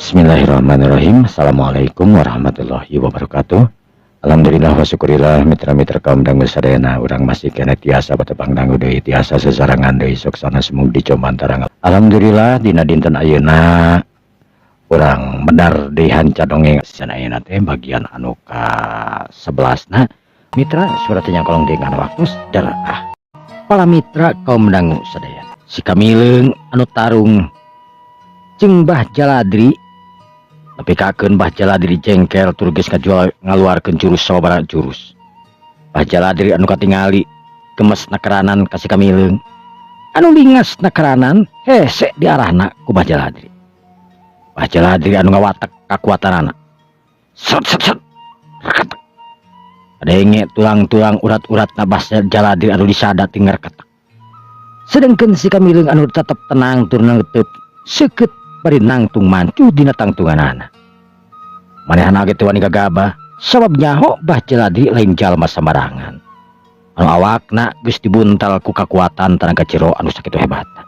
Bismillahirrahmanirrahim. Assalamualaikum warahmatullahi wabarakatuh. Alhamdulillah wa syukurillah mitra-mitra kaum dangu sadayana urang masih kena tiasa batebang dangu deui tiasa sesarangan deui soksana semung dicoban tarang. Alhamdulillah dina dinten ayeuna urang medar deui hanca dongeng sanayeuna teh bagian anu ka 11na. Mitra suratnya kolong dengan waktu sedarah. Para mitra kaum dangu sadayana. Si kamileung anu tarung jeung Mbah Jaladri tapi kakeun Mbah Jaladri jengkel tur geus ngaluarkeun jurus sababaraha jurus. Mbah Jaladri anu katingali gemes nakeranan ka si kamileung anu lingas nakeranan hese diarahna ku Mbah Jaladri. Mbah Jaladri anu ngawatek kakuatanana set reketek adenge tulang-tulang urat-uratna Mbah Jaladri anu disadat tinggal ketek. Sedengkeun si kamileung anu tetep tenang tur nangeuteup seukeut bari nangtung mancu dina tangtunganana. Manehna ge teu wani gagabah sabab nyaho Mbah Jaladri lain jalma sambarangan. Anu awakna geus dibuntal ku kakuatan tanaga jero anu sakitu hebatna.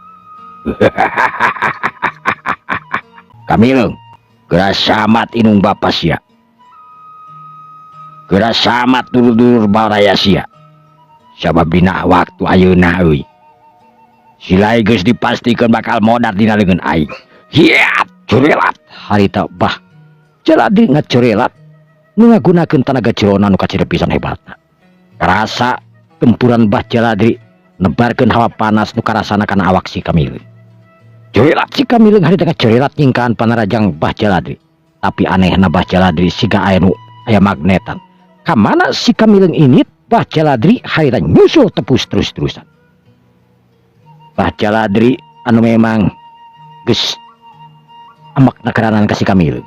Kamileung, geura samat inung bapa sia. Geura samat dulur-dulur baraya sia. Sabab dina waktu ayeuna euy. Silai geus dipastikeun bakal modar dina leungeun aing. Hiat curelat harita Mbah Jaladri ngacurelat nu ngagunakeun tanaga jero anu kacida pisan hebatna. Karasa gempuran Mbah Jaladri nebarkeun hawa panas nu karasana kana awak si kamileung. Curelat si kamileung harita ngacurelat nyingkaan panarajang Mbah Jaladri. Tapi anehna Mbah Jaladri siga aya nu aya magnetan. Kamana si kamileung init Mbah Jaladri harita nyusul tepus terus-terusan. Mbah Jaladri anu memang geus amak nakeranan ka si kamileung.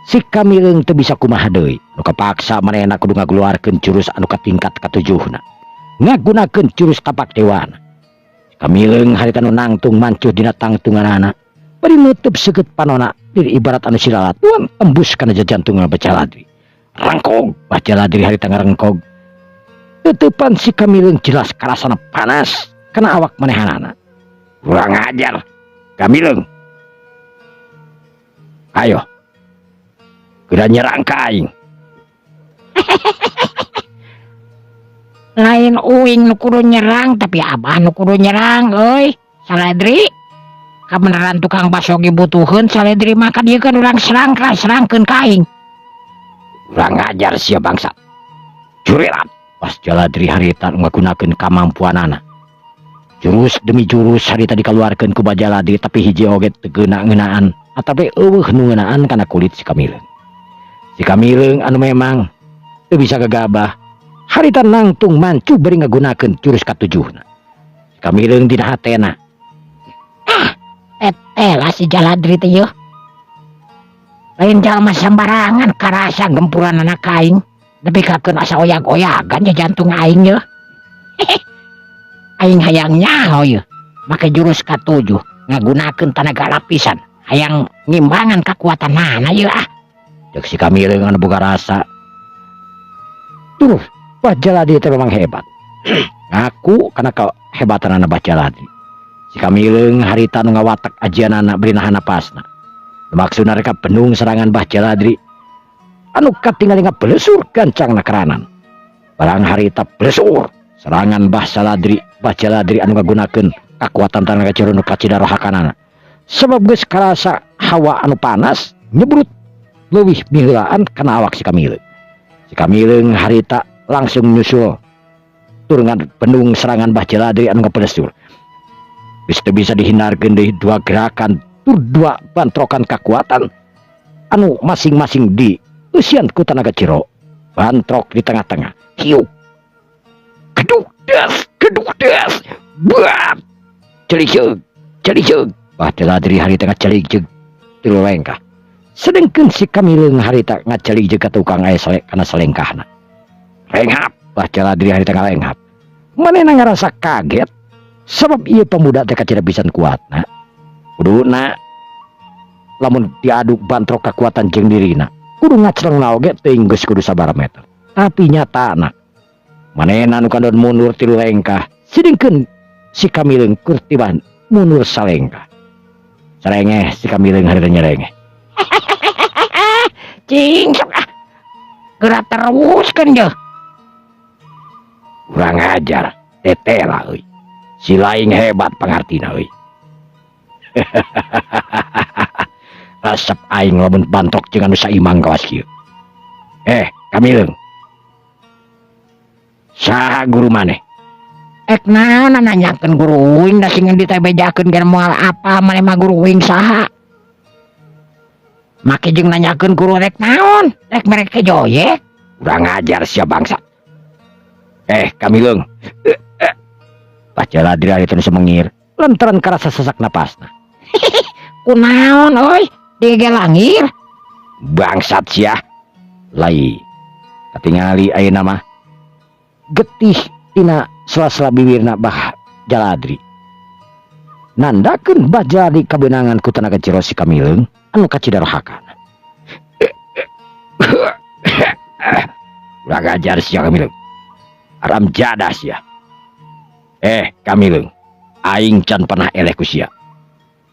Si kamileung teu bisa kumaha deui, nu kapaksa manehna kudu ngaluarkeun jurus anu ka tingkat katujuhna. Ngagunakeun jurus tapak dewana. Si kamileung harita nu nangtung mancuh dina tangtunganana, bari neuteub seukeut panonna diri ibarat anu silalat tuan tembus kana jajantungna Mbah Jaladri. Rangkog Mbah Jaladri harita ngarengkog. Teuteupan si kamileung jelas karasana panas kana awak manehanana. Kurang ajar, kamileung. Ayo, geura nyerang ka aing. Lain uing nu kudu nyerang tapi abah nu kudu nyerang euy. Saledri kabeneran tukang baso ge butuheun Saledri mah ka dieu kan urang serangkeun ka aing. Kurang ajar sia bangsa. Curelat Mbah Jaladri harita ngagunakeun kamampuanana. Jurus demi jurus harita dikaluarkeun ku Mbah Jaladri tapi hiji oge teu geuna-geunaan atape eueuh nu ngeunaan kana kulit si kamileung. Si kamileung anu memang teu bisa gagabah harita nangtung mancu bari ngagunakeun jurus katujuhna. Si kamileung dina hatena, Lah si Jaladri teh yeuh. Lain jalma sambarangan karasa gempuran anak aing, tapi kakeun asa oyag-oyagan ya jantung aing yeuh. Aing hayang nyaho yeuh, make jurus katujuh ngagunakeun tanaga lapisan. Hayang ngimbangan kakuatanana yeuh ah. Cek si kamileung anu boga rasa. Tuh, Mbah Jaladri teh memang hebat. Ngaku kana kahebatanana Mbah Jaladri. Si kamileung harita nu ngawatek ajianana beri nahan napasna. Maksudna reka penung serangan Mbah Jaladri anu katingali ngabelesur gancang nakeranan. Barang harita belesur serangan Mbah Jaladri anu ngagunakeun kakuatan tanaga jero nu kacida rohakanana. Sebab geus karasa hawa anu panas nyebrut leuwih miheulaan kana awak si kamileung. Si kamileung harita langsung nyusul tur penung serangan Mbah Jaladri anu ngapelesur. Geus teu bisa dihindarkeun deui dua gerakan tur dua bantrokan kakuatan anu masing-masing dieusian ku tanaga jero. Bantrok di tengah-tengah. Hiu. Keduk das. Buat. Celik. Mbah Jaladri harita ngacelik jeung tilu lengkah. Sedengkeun si kamileung harita ngacelik jeung ka tukang aya kana salengkahna. Renghap Mbah Jaladri harita ngalenghap. Manehna ngarasa kaget sabab ieu pemuda teh kacida pisan kuatna. Kuduna lamun diaduk bantrok kakuatan jeung dirina, kudu ngacrengna oge teuing geus kudu sabaraha meter. Tapi nyatana manehna nu kandon mundur tilu lengkah, sidengkeun si kamileung keur tiban mundur salengkah. Serengeh si kamileung harita nyerengeh. cing gerak terus kan je Kurang ajar tetela euy si laing hebat pangartina euy resep aing lamun bantok jeung anu saimang kawas kieu Kamileung saha guru maneh ek naon nanyakeun guru uing da sing ditebejakeun keur moal apa maneh mah guru uing saha make jeung nanyakeun guru rek naon rek mereka joyek kurang ajar sia bangsa Kamileung baca ladri ari teh semengir lantaran karasa sesak napasna kunaon oi dia langir bangsat sia lai katingali ayeuna mah getih tina sela-sela bibirna bah Jaladri nandakeun bah Jaladri kabeunangan ku tenaga jero si Kamileung anu kacidarohakan urang ajar sia Kamileung aram jadah sia Kamileung aing can pernah eleh ku sia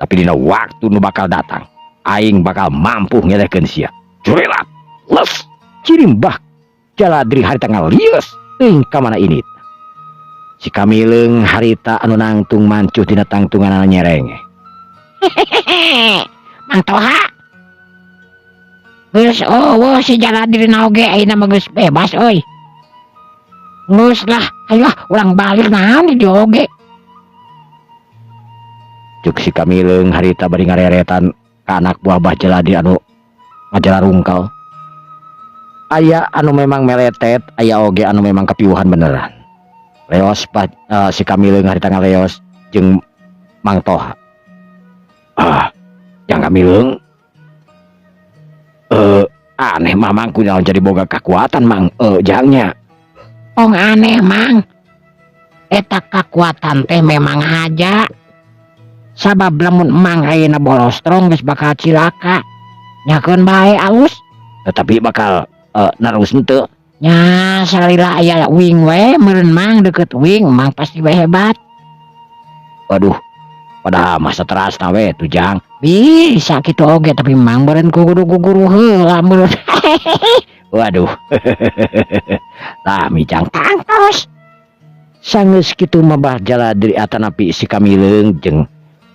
tapi dina waktu nu bakal datang aing bakal mampu ngelehkeun sia curelat les cirim bah Jaladri harita ngalius teuing ka mana ini si Kamileung harita anu nangtung mancuh tina tangtungan anu nyerenge Mang Toha geus si Jaladri naoge ayeuna mah geus bebas euy geus lah ayolah urang balik naon di oge cuk si Kamileung harita bari ngareretan ka anak buah bah Jaladri anu ngajalarungkal aya anu memang meletet aya oge anu memang kapiuhan beneran leos si Kamileung harita ngaleos jeung Mang Toha yang Kamileung aneh mamang kunaon jadi boga kekuatan Mang jangnya ong aneh Mang eta kekuatan teh memang aja sabab lamun Mang ayeuna bolostron geus bakal cilaka nyakeun bae alus tetapi bakal narus henteu nya salila aya wing we meureun Mang deket wing Mang pasti we hebat waduh padahal masa terasna we tujang bisa kitu oge tapi Mang beureun ku guru heula meureun waduh tah micang tangtos sanggeus kitu mah bah Jaladri atanapi si Kamileung jeung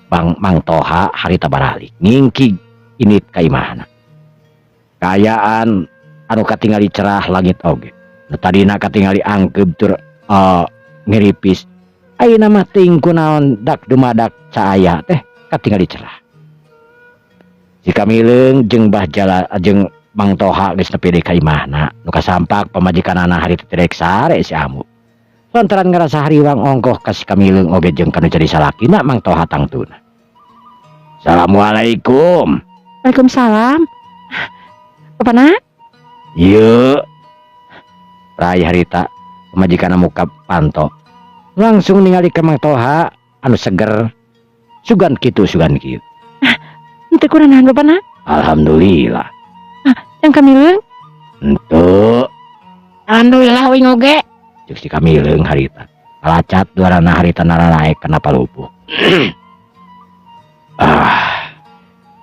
Mang Toha harita baralik ngingki init ka imahna kayaan anu katingali cerah langit oge nu tadina katingali angkeub tur ngeripis ayeuna mah teuing kunaon dak dumadak cahaya teh katingali cerah si Kamileung jeung jeung Mang Toha geus nepi ka imahna nu kasampak pamajikanana harita terek sare si Amu lantaran ngerasa hariwang ongkoh ka si Kamileung oge jeung kanu jadi salakina Mang Toha tangtuna Assalamualaikum Waalaikumsalam Bapana ieu rai harita pamajikan muka panto langsung ningali ka Mang Toha anu seger sugan kitu henteu kunaon Bapana alhamdulillah yang Kamileung henteu alhamdulillah wing oge cuk si Kamileung harita palacat duarana harita naranaek kana palupuh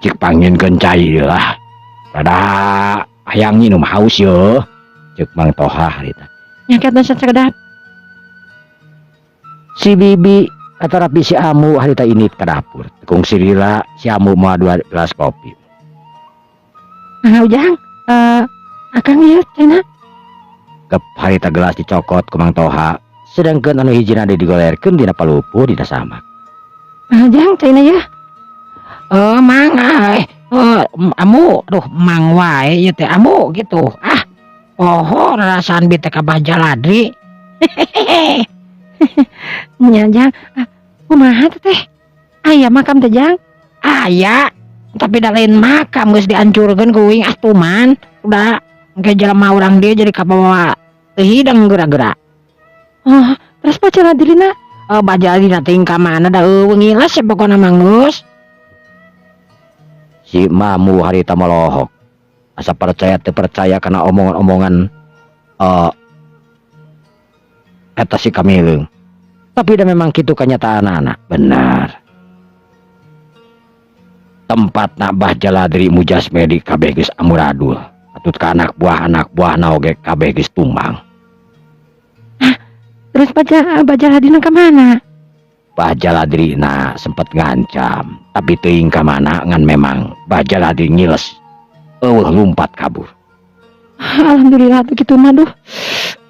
cik panginkeun cai lah pada hayang nginum haus yo cek Mang Toha harita nyaket dan sedap si bibi atau rapi si Amu harita init ke dapur tekung sirila si Amu mau 2 gelas kopi ujang akang ieu cenah kep harita gelas dicokot ku Mang Toha sedangkan anu hijina digolerkeun dina palupuh dina sama ujang cenah ya Mang Amu aduh Mang wae ieu teh Amu gitu poho rasaan bi teh ka bah Jaladri nya Jang kumaha teh aya makam teh Jang aya tapi da lain makam geus dihancurkeun ku uing atuman udah engke jelema urang dia jadi kabawa teu hidang geura-geura terus pa Jaladrina bah Jaladrina teh ka mana da eueuh ngilas pokona mah geus si Mamu harita melohok asa percaya teu percaya karena omongan-omongan eta si Kamileung tapi dah memang kitu kenyataan benar tempat bah Jaladri mujasmedi kabeh geus amuradul patut ke anak buah naoge kabeh geus tumbang. Terus Bajaladina kemana? Bajaladrina sempet ngancam, tapi teuing ka mana ngan memang Bajaladri ngiles. Eueuh lumpat kabur. Alhamdulillah tuh gitu mah duh.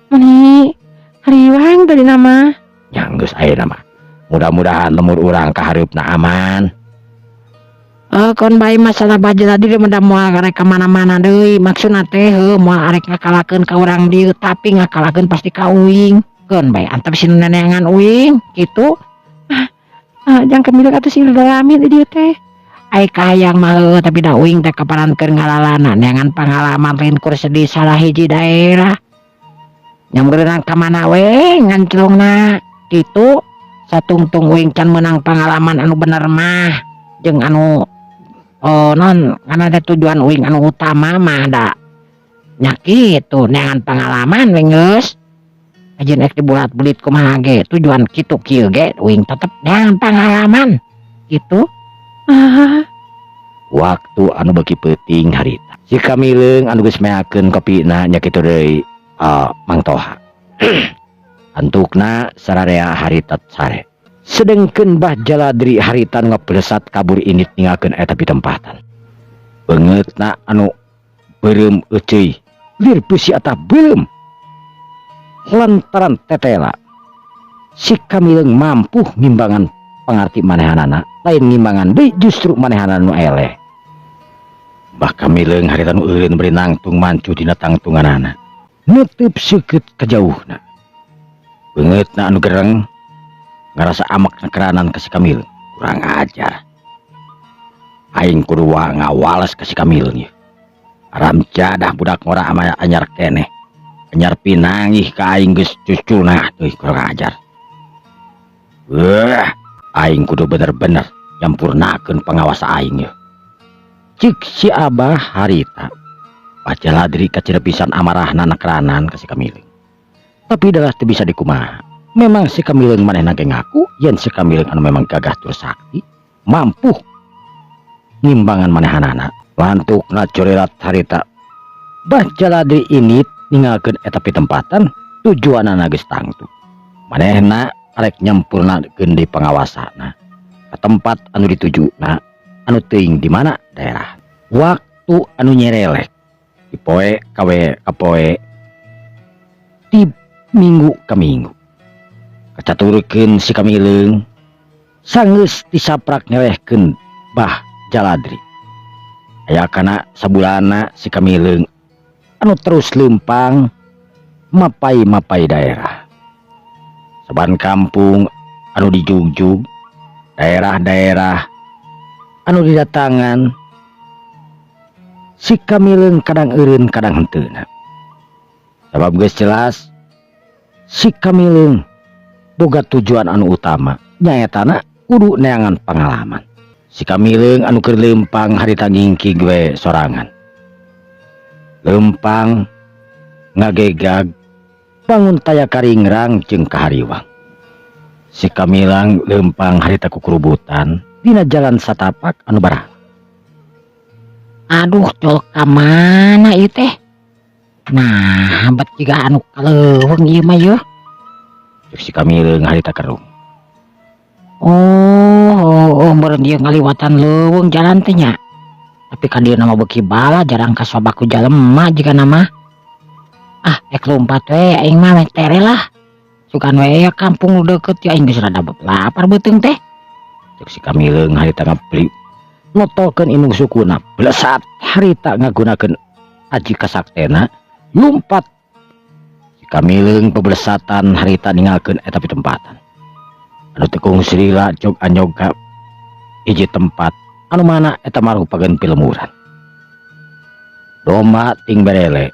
Mani hariwang tadi nama. Nya geus aya mah. Mudah-mudahan lemur urang kahareupna aman. Kon bae masalah Bajaladri mah moal arek ka mana-mana deui. Maksudna teh moal arek ngakalakeun ka urang dieu tapi ngakalakeun pasti ka uing. Kon bae antep si neneangan uing gitu. Jangan kemilu atuh si Dalamin di dieu teh. Ai kayang mah tapi da uing teh kaparankeun ngalalana neangan pangalaman rinkur sedih salah hiji daerah. Nyameureun ka mana we nganclungna kitu satungtung uing can menang pengalaman anu bener mah jeung anu non karena ada tujuan uing anu utama mah da nya kitu neangan pengalaman we geus ajeun ek dibulat-bulit kumaha ge tujuan kitu kieu ge uing tetep neangan pengalaman gitu. Waktu anu beki peuting harita si Kamileung anu geus meakeun kopina nya kitu deui Mang Toha. Antukna sararea harita sare sedengkeun Bajaladri harita ngapelesat kabur init ninggalkeun eta pitempatan. Beungeutna anu beureum euceuy lir beusi eta beuleum. Lantaran tetela si Kamileung mampu ngimbangan pangarti manehanana lain ngimbangan deui justru manehanana nu eleh. Bah Kamileung harita nu eureun beri nangtung mancu dina tangtunganana neuteub seukeut kajauhna. Beungeutna anu gereng ngarasa amak nekeranan ka si Kamileung. Kurang ajar. Aing kudu ngawales ka si Kamileung ieu. Aram jadah budak ngora ama anyar keneh. Anyar pinangih ka aing geus cuculna teuy kurang ajar. Aing kudu bener-bener nyampurnakeun pangawasa aing ieu. Cik si Abah harita Bajaladri kacira pisan amarahna nekeranan ka si Kamileung. Tapi dalah teu bisa dikumaha. Memang si Kamileung manehna ge ngaku yen si Kamileung anu memang gagah tur sakti mampu ngimbangan manehanana. Lantukna corelat harita Bajaladri init ninggalkeun eta pitempatan tujuanana geus tangtu. Manehna arek nyampurnakeun di pangawasana ka tempat anu ditujuna anu teuing di mana daerah. Waktu anu nyerelek di poe ka poe di minggu ka minggu kacaturkeun si Kamileung sanggeus disaprak nyelehkeun Bajaladri. Aya kana sabulana si Kamileung anu terus leumpang mapai-mapai daerah. Saban kampung anu dijugjug, daerah-daerah anu didatangan si Kamileung kadang eureun kadang henteuna. Sabab geus jelas si Kamileung boga tujuan anu utama nyaetana kudu neangan pangalaman. Si Kamileung anu keur leumpang harita ngingkig we sorangan. Leumpang ngagegag bangun taya karingrang jeung kahariwang. Si Kamileung leumpang harita kukurubutan dina jalan satapak anu barah. Aduh col ka mana ieu teh? Nah, hambat jiga anu kaleuweung ieu mah yeuh. Si Kamileung harita kerung. Meureun dieu ngaliwatan leuweung jalan teh nya. Tapi ka dieu nama beuki bala jarang kasobaku jalema jiga nama. Ek lompat we aing mah tere lah. Sugan we kampung nu deukeut ya aing geus rada lapar beuteung teh. Cek si Kamileung harita ngapli notolkeun indung sukuna blesat harita ngagunakeun aji kasaktena lumpat. Si Kamileung peblesatan harita ninggalkeun eta pitempatan anu tekung srila jog anyog ka hiji tempat anu mana eta marupakeun pilemuran. Domba ting berele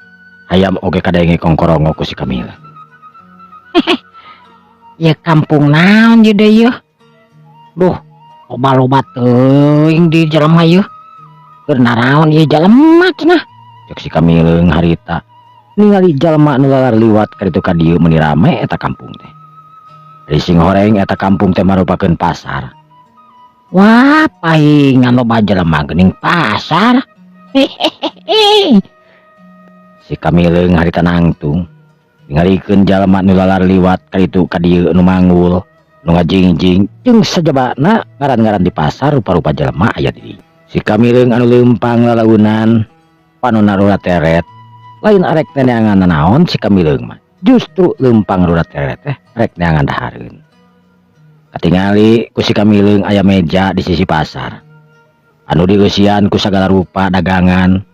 hayam oge kadenge kongkorongo ku si Kamileung. Ya kampung naon ieu deui yeuh? Duh, loba-loba teuing di jelema ieu. Keur naraon ieu jelema cenah? Cek si Kamileung harita ningali jalma nu lalar liwat ka ditu ka dieu meuni rame eta kampung teh. Dari sing horeng eta kampung teh marupakeun pasar. Wah, paingan loba jelema geuning pasar. Si Kamileng harita nangtung ningalikeun jalma nu lalar liwat ka ditu ka dieu nu manggul nu ngajingjing jeung sajabana ngaran-ngaran di pasar rupa-rupa jalma aya di dieu. Si Kamileng anu leumpang lalaunan panonna rura teret lain arek neangan naon si Kamileng mah justru leumpang rura teret rek neangan dahareun. Katingali ku si Kamileng aya meja di sisi pasar anu dieusian ku sagala rupa dagangan.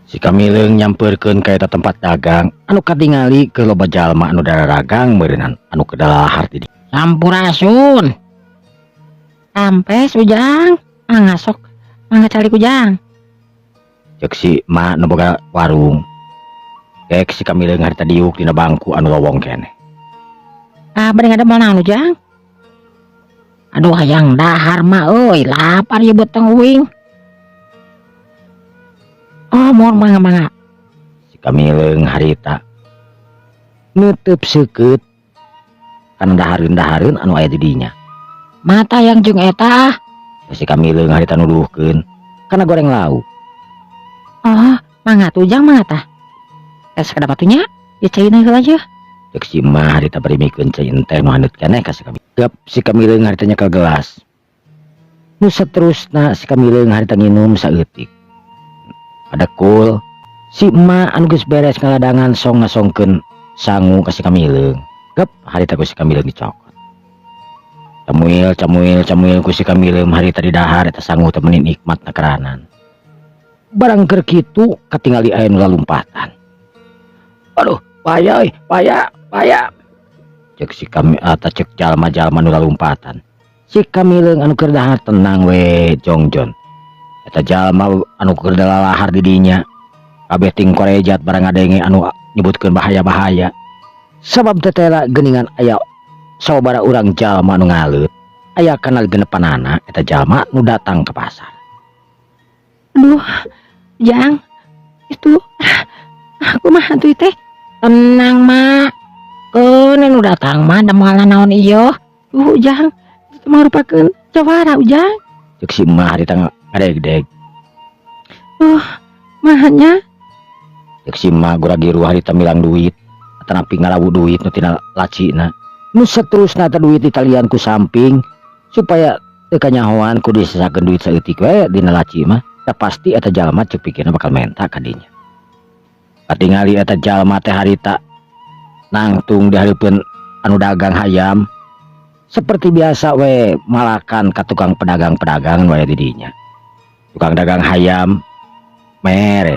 Si Kamileng nyamperkeun ka eta tempat dagang anu katingali ke loba jalma anu dararagang meureunan anu kedalahar di dieu. Sampurasun. Ampes ujang. Mangga sok. Mangga calik ujang. Cek si ma nu boga warung. Kek si Kamileng harita diuk dina bangku anu lowong keneh. Bade ngademel naon ujang? Aduh hayang dahar mah euy, lapar ieu beteng uing. Oh, mohon mangga. Si Kamileng harita neuteub seukeut kana dahareun-dahareun anu aya di dinya. Mata yang jeung eta. Si Kamileng harita nuduhkeun kana goreng lauk. Oh, mangga tuh ujang mangga tah. Tes kada batunya, ya caina heula aja. Cek si ma harita barimikeun ceun teh nu haneut keneh ka si Kamileng. Gap si Kamileng harita nyekel gelas. Nu saterusna si Kamileng harita nginum saeutik. Adekul si ma anu geus beres ngaladangan song ngasongkeun sangu ka si Kamileng. Gap harita ku si Kamileng dicokot. Camuil ku si Kamileng harita di dahar eta sangu teu meuni nikmat nakeranan. Barang keur kitu katingali aya nu lalumpatan. Aduh, paya euy, paya. Cek si cek jalma-jalma nu lalumpatan. Si Kamileng anu keur dahar tenang we jongjon. Eta jalma anu keur dalalahar di dinya kabeh ting korejat barang ngadenge anu nyebutkeun bahaya-bahaya. Sabab tetela geuningan aya sababaraha urang jalma nu ngaleut aya kana genepanana eta jalma nu datang ke pasar. Aduh, Jang. Itu aku mah hantu teh. Tenang, Mak. Keun nu datang mah da moal naon ieu. Jang. Itu mah rupakeun jawara ujang. Cek si mah harita ngadeg-deg. Mahanya. Cek si mah gura-giru harita milang duit atanapi ngarawu duit nu tina lacina. Nu saterusna teh duit ditalian ku samping supaya teu kanyahoan ku disesakeun duit saeutik we dina laci mah. Da pasti eta jalma cek pikirna bakal menta ka dinya. Katingali eta jalma teh harita nangtung di hareupeun anu dagang hayam. Seperti biasa we malakan ka tukang pedagang-pedagang we di dinya. Tukang dagang hayam mere.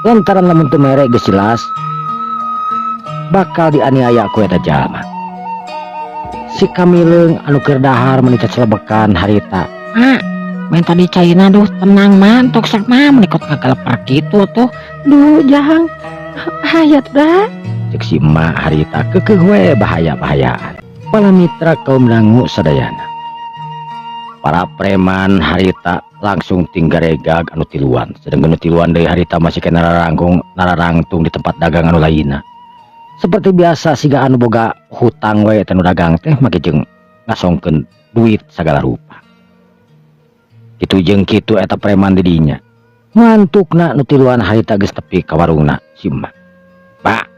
Lantaran lamun teu mere geus jelas bakal dianiaya ku eta jalma. Si Kamileng anu keur dahar meuni celebekan harita. Minta di China duh tenang man tok sak mah menikot kagelepar kitu tuh. Duh jang. Hayat dah. Cek si emak harita kekeh we bahaya-bahayaan. Para mitra kaum dangu sadayana. Para preman harita langsung tinggaregag anu tiluan. Sedang anu tiluan deui harita masih kena nararangtung di tempat dagang anu lainna. Seperti biasa siga anu boga hutang we tanu dagang teh make jeung ngasongkeun duit sagala rupa. Kitu jeung kitu eta preman di dinya. Ngantukna nu tiluan harita geus tepi ka warungna si emak. Pak,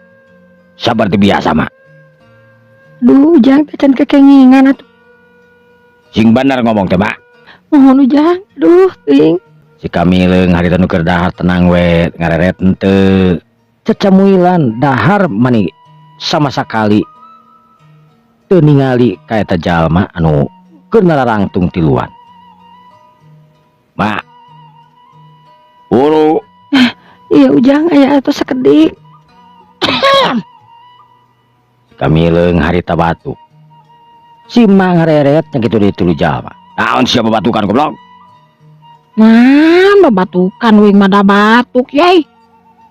sabar teu biasa mak. Duh jang teh can kekengingan atuh. Sing bener ngomong teh mak. Mohon ujang. Duh ting. Si Kamileng harita nu keur dahar tenang we ngareret henteu. Cecamuilan dahar mani sama sakali teu ningali ka eta jalma anu keur nararangtung tiluan. Mak, buru. Iya ujang aya atuh sakedik. Kamileng harita batuk. Si mak ngareret nya kitu deui tuluy jalma. Naon sia babatukan goblok? Nah, babatukan wing mah da batuk yai.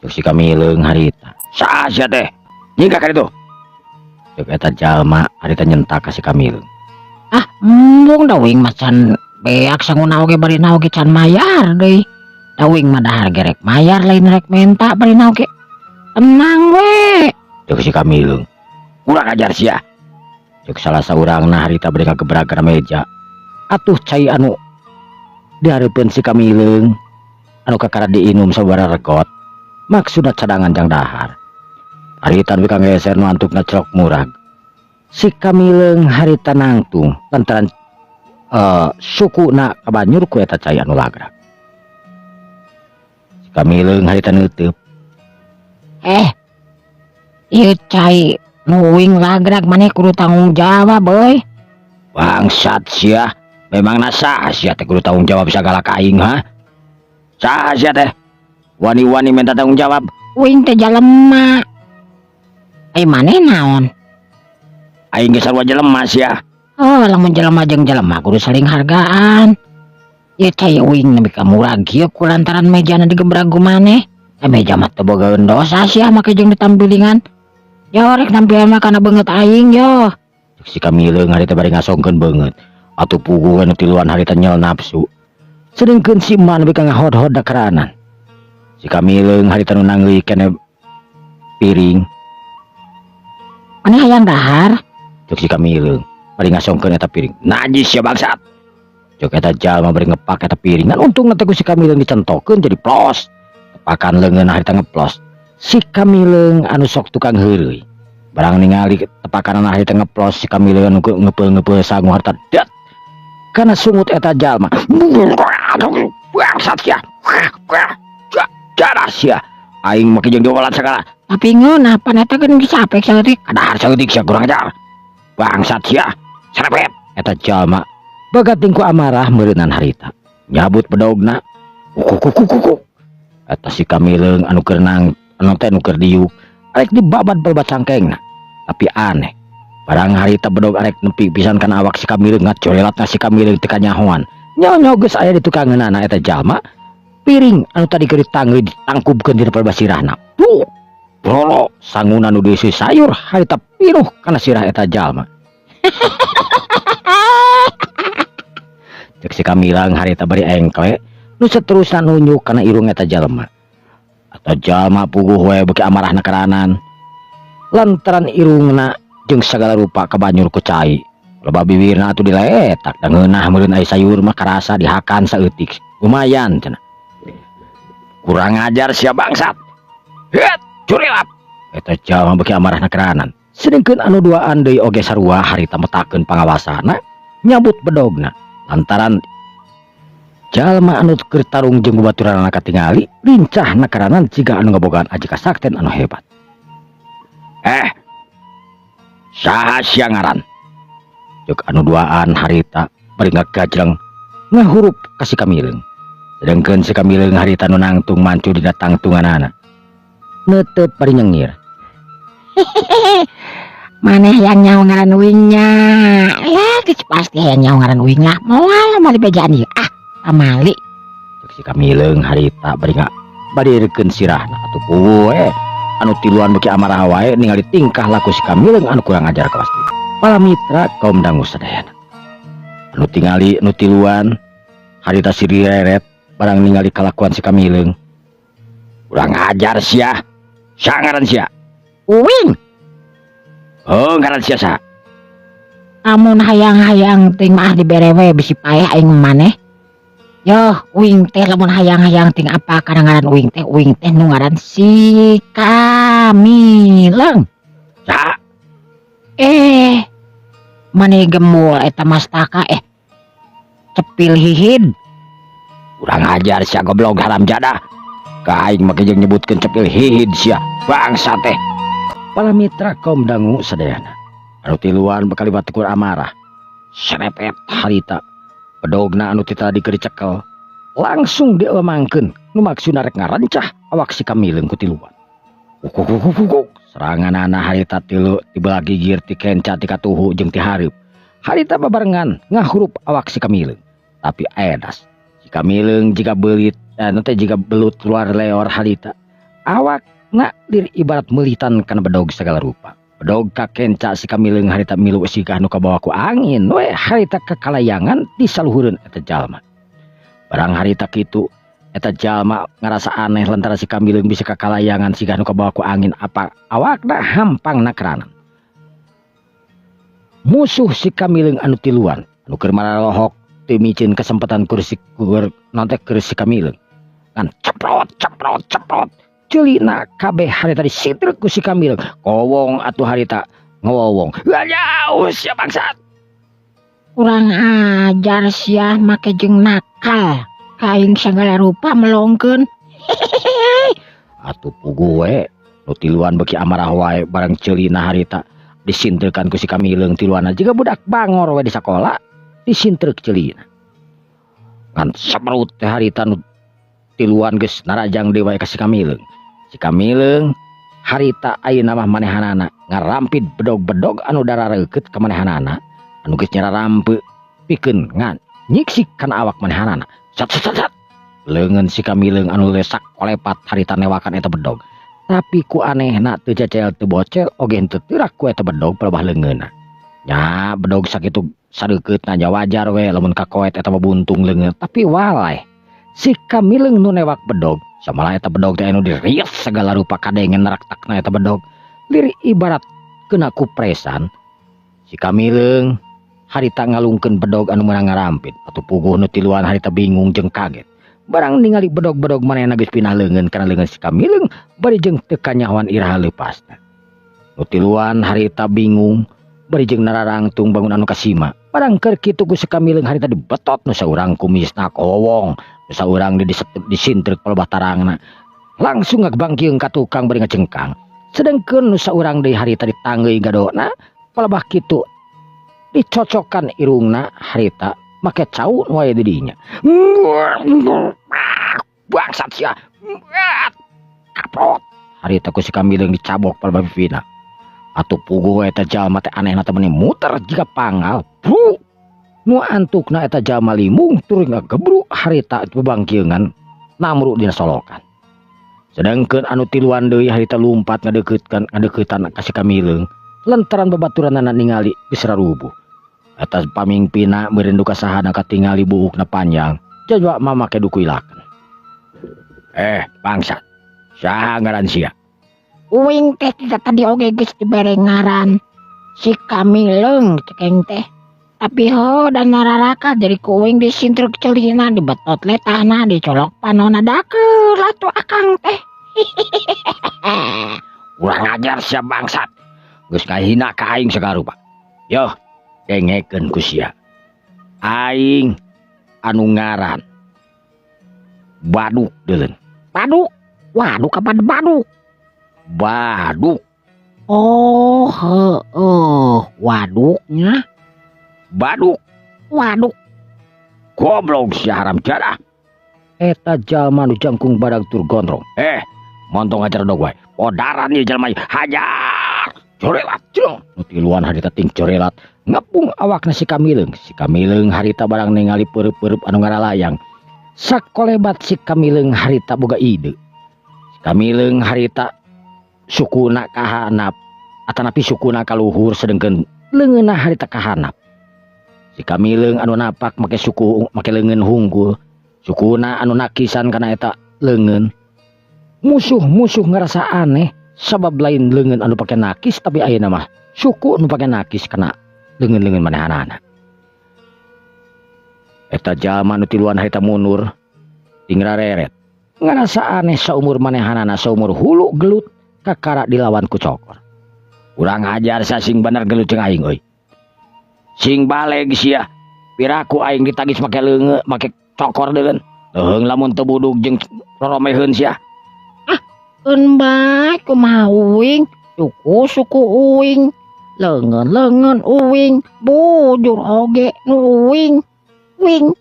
Cek si Kamileng harita. Saha sia teh? Nyingka ka ditu. Cek eta jalma harita nyentak ka si Kamileng. Embung da wing macan beak sanguna oge bari naoge can mayar deui. Da wing mah dahar gerek mayar lain rek menta bari naoge. Tenang we. Cek si Kamileng. Kurang ajar sia. Cek salah saurangna harita bari kagebrag kana meja. Atuh cai anu dihareupeun si Kamileng anu kakara diinum sababaraha regot maksudna cadangan jang dahar. Harita nepi ka geser nu antukna celok murag. Si Kamileung harita nangtung lantaran sukuna ka banjur ku eta cai anu lagrag. Si Kamileung harita neuteub. Ieu cai nu uing lagrag maneh kudu tanggung jawab euy. Bangsat sia, memang nasaha sia teh kudu tanggung jawab sagala ka aing ha? Saha sia teh? Wani-wani minta tanggung jawab. Uing teh jalema. Maneh naon? Aing ge sarua jelema sia. Oh, lamun jelema jeung jelema kudu saling hargaan. Ieu cai uing nepi ka murag kieu kulantaran mejana digembrag ku maneh. Meja mah teu bogaeun dosa sia make jeung ditampilingan. Yo rek nampilan mah kana beungeut aing yo. Si Kamileung harita bari ngasongkeun beungeut. Atuh puguh anu tiluan harita nyel nafsu. Sedengkeun si emak nepi ka ngahod-hod da keranan. Si Kamileung harita nu nangeuy keneh piring. Maneh hayang dahar? Cuk si Kamileung bari ngasongkeun eta piring. Najis ya bangsat. Cuk eta jalma bari ngepak eta piring. Ngan untungna teh ku si Kamileung dicentokeun jadi plos. Tepakan leungeun harita ngeplos. Si Kamileung anu sok tukang heureuy. Barang ningali tepakan harita ngeplos si Kamileung anu ngepeul-ngepeul sangu harta dat. Kana sungut eta jalma. Bangsat ya. Jaras ya. Aing make jeung diowalan sagala. Tapi ngeunah pan eta geus disapek saeutik. Kadahar saeutik sia kurang ajar. Bangsat sia. Sarepet eta jalma bagating ku amarah meureunan harita. Nyabut bedogna. Kuk. Eta si Kamileung anu keur anu teh nu keur diuk arek dibabad balbat cangkengna. Tapi aneh. Barang harita bedog arek nepi pisan kana awak si Kamileung ngacolelatna si Kamileung teu kanyahoan. Nyaho geus aya di tukangeunana eta jalma. Piring anu tadi keur ditangeuy ditangkubkeun di depan basirahna. Tuh. Brolo sanguna nu diisi sayur harita pinuh kana sirah eta jalma. Cek si Kamileung harita bari engkle nu saterusna nunjuk kana irung eta jalma. Eta jalma puguh we beuki amarahna keranan. Lantaran irungna jeung sagala rupa kabanyur ku cai. Loba bibirna atuh diletak da ngeunah meureun aya sayur mah karasa dihakan saeutik. Lumayan cenah. Kurang ajar sia bangsat. Het, curilap. Eta jalma beuki amarahna keranan. Sedengkeun anu duaan deui oge sarua harita metakeun pangawasana nyabut bedogna. Lantaran jalma anu keur tarung jeung babaturanna katingali lincahna keranan jiga anu ngabogaan aji kasakten anu hebat. Saha sia ngaran? Cuk anu duaan harita bari ngagajreng ngahurup ka si Kamileung. Sedengkeun si Kamileung harita nu nangtung mancu dina tangtunganana. Neuteub bari nyengir. Maneh yang nyaho ngaran uingnya. Ya, geus pasti hayang nyaho ngaran uing lah. Moal mali bejaan ieu. Pamali. Cuk si Kamileung harita bari barieukeun sirahna atuh puguh anu tiluan beuki amarah wae ningali tingkah laku si Kamileung anu kurang ajar kawas kitu. Para mitra kaum dangu sadayana. Anu tingali anu tiluan harita sireret barang ningali kalakuan si Kamileung. Kurang ajar sia. Sangaran sia. Uing. Oh, ngaran sia sa. Amun hayang-hayang ting mah dibere we bisi paeh aing maneh. Yo, uing teh lamun hayang-hayang ting apa kana ngaran uing teh nu ngaran si Kamileung. Sa. Maneh gemul eta mastaka cepil hihid. Kurang ajar sia goblok haram jadah. Ka aing make jeung nyebutkeun cepil hihid sia. Bangsa teh. Para mitra kaum dangu sadayana. Anu tiluan bakalibat tekur amarah. Serepet harita. Pedogna anu tita dikeuri cekel. Langsung diemangkeun nu maksudna rek ngarancah awak si Kamileung ku tiluan. Kuk. Seranganana harita tilu tiba gigir ti kenca ti katuhu jeung ti hareup. Harita babarengan ngahurup awak si Kamileung. Tapi edas. Si Kamileung jiga beulit jiga belut keluar leor harita. Awak nak lir ibarat melitan kana bedog segala rupa. Bedog ka kenca si Kamileung harita milu sigah nu kabawa ku angin we harita kakalayangan di saluhureun eta jalma. Barang harita kitu eta jalma ngarasa aneh lantaran si Kamileung bisa kakalayangan sigah nu kabawa ku angin apa awakna hampangna keranan. Musuh si Kamileung anu tiluan anu keur maralohok teu micin kesempatan kursi si Kamileung. Kan ceprot. celina kabeh harita disintrek ku si Kamileng. Kowong atuh harita ngowong. Jauh sia bangsat. Kurang ajar sia make jeung nakal. Kaing segala rupa melongkeun. Atuh pugu we nu tiluan beki amarah wae barang celina harita disintrekan ku si Kamileng tiluana jiga budak bangor we di sakola disintrek celina. Kan saperut teh harita nu tiluan geus narajang dewa ka si Kamileng. Si Kamileng harita ayeuna mah manehanana ngarampid bedog-bedog anu darareukeut ka manehanana anu geus nyararampe pikeun ngan nyiksik kana awak manehanana. Sat leungeun si Kamileng anu lesak kolepat harita newakan eta bedog. Tapi ku anehna teu cecel teu bocel oge henteu teurak ku eta bedog palebah leungeunna. Nya bedog sakitu sadeukeutna nya wajar we lamun kakoet eta babuntung leungeun. Tapi waleh si Kamileng nu newak bedog samalah eta bedog teh anu dirias segala rupa kadengen neraktakna eta bedog. Lir ibarat kena kupresan si Kamileng harita ngalungkeun bedog anu meunang ngarampit atuh puguh nu tiluan harita bingung jeung kaget. Barang ningali bedog-bedog manehna geus pindah leungeun kana leungeun si Kamileng bari jeung teu kanyahoan iraha leupasna. Nu tiluan harita bingung bari jeung nararangtung bangun anu kasima. Barang keur kitu ku si Kamileng harita dibetot nu saurang kumisna kowong, nu saurang disintrek palebah tarangna. Langsung ngagbangkieung ka tukang bari ngacengkang. Sedengkeun nu saurang deui harita ditanggeuy gadona palebah kitu dicocokan irungna harita make cau wae di dinya. Bangsat sia. Kaprot. Harita ku si Kamileng dicabok palebah pipina. Atuh puguh eta jalma teh anehna teh muter jiga pangal. Nu antukna eta jalma limung tur ngagebruk harita bebangkieungan namru dina solokan. Sedengkeun anu tiluan deui harita lumpat ngadeukeutkan ka si Kamileng lantaran babaturanna ningali geus rarubuh. Eta pamingpina meureun duka sahana katingali buukna panjang jajwa mamake dukuilakeun. Bangsat, saha ngaran sia? Uing teh tidak tadi oge geus dibere ngaran si Kamileng cekeng teh. Tapi dan nararaka dari kuing disintrek celina dibetot letahna dicolok panona dakeul atuh akang teh. Kurang ajar sia bangsat. Geus ngahina ka aing sagarupa. Yo, kengekeun ku sia. Aing anu ngaran Baduk deuleun. Baduk? Waduk apa baduk? Baduk. Oh, waduknya. Baduk. Waduk. Goblok si haram jadah. Eta jalma nu jangkung badag tur gondrong. Montong ajar dog wae. Podaran ieu jalma hajar. Corelat jeung. Nu tiluan harita ting corelat ngepung awakna si Kamileng. Si Kamileng harita barang ningali peurup-peurup anu ngaralayang. Sakolebat si Kamileng harita boga ide. Si Kamileng harita sukuna kahanap atanapi sukuna kaluhur sedengkeun leungeunna harita kahanap. Si Kamileng anu napak make leungeun hunggul, sukuna anu nakisan kana eta leungeun. Musuh-musuh ngerasa aneh sabab lain leungeun anu pake nakis tapi ayeuna mah suku anu pake nakis kana leungeun-leungeun manehanana. Eta jalma nu tiluan harita mundur ting rareret. Ngerasa aneh saumur manehanana saumur hulu gelut kakara dilawan ku cokor. Urang ajar sa sing bener gelut jeung aing euy. Sing baleg sia. Piraku aing ditagis make leungeun make cokor deuleun. Teuheung lamun teu budug jeung roromeheun sia. Eun bae kumaha uing, suku uing, leungeun uing, bujur oge nu uing. Wing.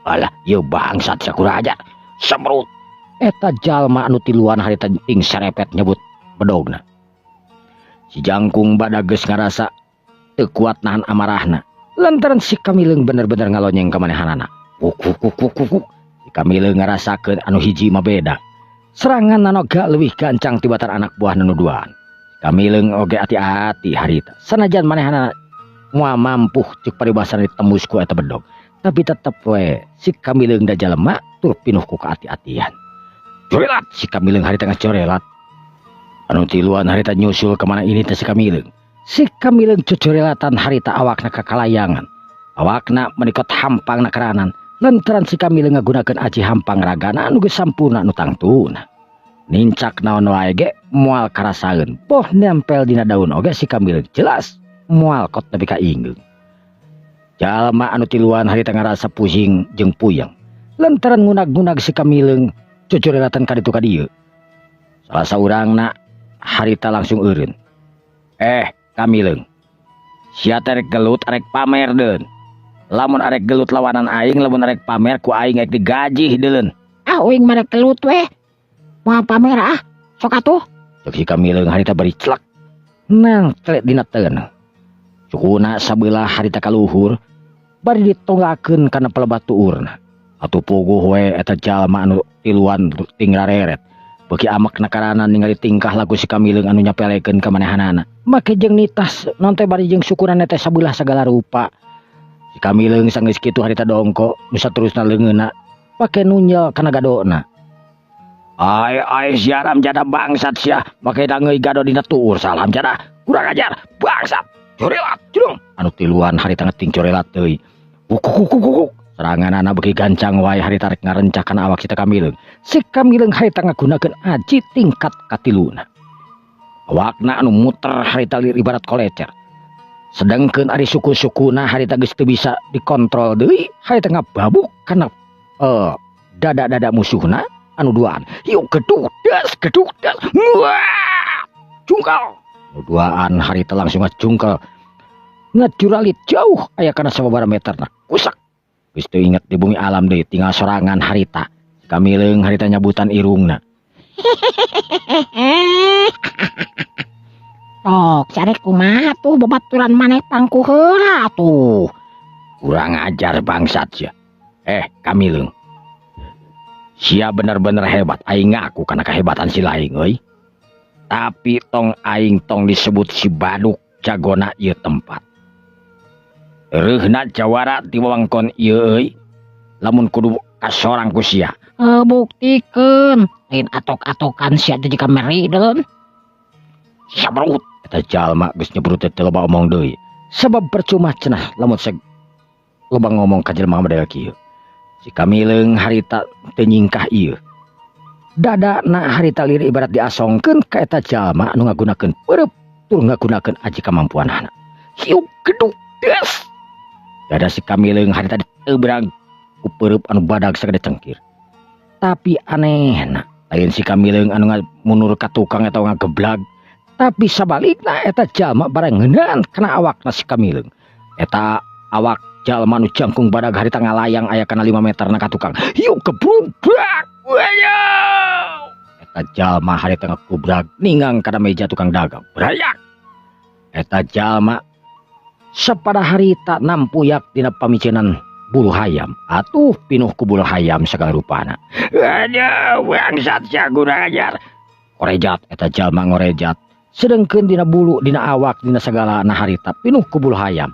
Alah, ieu bangsat sakura aja. Semrut. Eta jalma anu tiluan harita ting serepet nyebut bedogna. Si jangkung badag geus ngarasa teu kuat nahan amarahna. Lantaran si Kamileng bener-bener ngalonyeng ka manehanana. Kuk. Si Kamileng ngarasakeun anu hiji mah beda. Serangan nanoga leuwih gancang tibatan anak buah nu duaan. Kamileng oge hati-hati harita. Sanajan manehanana moal mampuh cek paribasan ditembus ku eta bedog. Tapi tetep we si Kamileng da jalema tur pinuh ku kaati-atian. Corelat si Kamileng harita ngacorelat. Anu tiluan harita nyusul kemana ini teh si Kamileng. Si Kamileng cocorelatan harita awakna kakalayangan. Awakna menikot hampangna karanan. lantaran si Kamileng ngagunakeun aji hampang ragana anu geus sampurna anu tangtuna. Nincak naon wae ge moal karasaeun poh nempel dina daun oge si Kamileng jelas moal kot nepi ka ingeung. Jalma anu tiluan harita ngarasa pusing jeung puyeng lantaran ngunag-ngunag si Kamileng cocorelatan ka ditu ka dieu. Salah saurangna harita langsung eureun. Kamileng, sia teh rek gelut arek pamer deun. Lamun arek gelut lawanan aing, lamun arek pamer ku aing rek digaji deulun. Uing marek gelut weh. Moal pamer sok atuh. Cek si Kamileng harita bari celak. Nang telet dina teun. Cukuna sabelah harita kaluhur bari ditonggakeun kana pelebat tuurna. Atuh puguh we eta jalma anu tiluan ting rareret. Beuki amakna karana ningali tingkah laku si Kamileng anu nyapelekeun ka manehanana. Make jeung nitas non teh bari jeung syukuran teh sabelah sagala rupa. Si Kamileng sanggeus kitu harita dongko nu saterusna leungeunna pake nunjel kana gadona. Ai siaram jada bangsat sia make dangeuy gado dina tuur salam jada kurang ajar bangsat corelat jurung anu tiluan harita ngeting corelat teuy. Kuk seranganana beuki gancang wae harita rek ngarencah kana awak si Kamileng. Si Kamileng harita ngagunakeun aji tingkat katiluna. Awakna anu muter harita lir ibarat kolecer. Sedangkeun ari suku-sukuna harita geus teu bisa dikontrol deui, harita ngababuk kana dada-dada musuhna anu duaan. Yuk geduk das. Wah! Jungkal. Anu duaan harita langsung ngajungkel. Ngajuralit jauh aya kana sababaraha meterna. Kusak. Geus teu inget di bumi alam deui tinggal sorangan harita. Kamileng harita nyabutan irungna. Sok carek kumaha tuh babaturan maneh pangku heula tuh. Kurang ajar bangsat sia. Kamileng. Sia bener-bener hebat aing ngaku kana kehebatan si laing euy. Tapi tong aing tong disebut si baduk jagona ieu tempat. Reuhna jawara di wewengkon ieu euy. Lamun kudu kasorang ku sia. Buktikeun lain atok-atokan sia jadi kameri deun. Sabrut eta jalma geus nyebrut teh loba omong deui. Sebab percuma cenah lamun loba ngomong ka jelema model kieu. Si Kamileng harita teu nyingkah ieu. Dadana harita lir ibarat diasongkeun ka eta jalma anu ngagunakeun peureub tur ngagunakeun aji kamampuanana. Hiuk geduk des. Dada si Kamileng harita diteubrag ku peureub anu badag sagede cengkir. Tapi anehna lain si Kamileng anu mundur ka tukang eta ngageblag. Tapi sabalikna eta jalma bareng ngeunaan kana awakna si Kamileng. Eta awak jalma nu jangkung badag harita ngalayang aya kana 5 meterna ka tukang. Yuk kebrubrak. Wayo. Eta jalma harita ngakubrak ninggang kana meja tukang dagang. Berayak. Eta jalma sapada harita nampuyak dina pamicenan bulu hayam. Atuh pinuh ku bulu hayam sagala rupana. Aduh bangsat sia kurang ajar. Korejat eta jalma ngorejat. Sedengkeun dina bulu dina awak dina sagala na harita pinuh ku bulu hayam.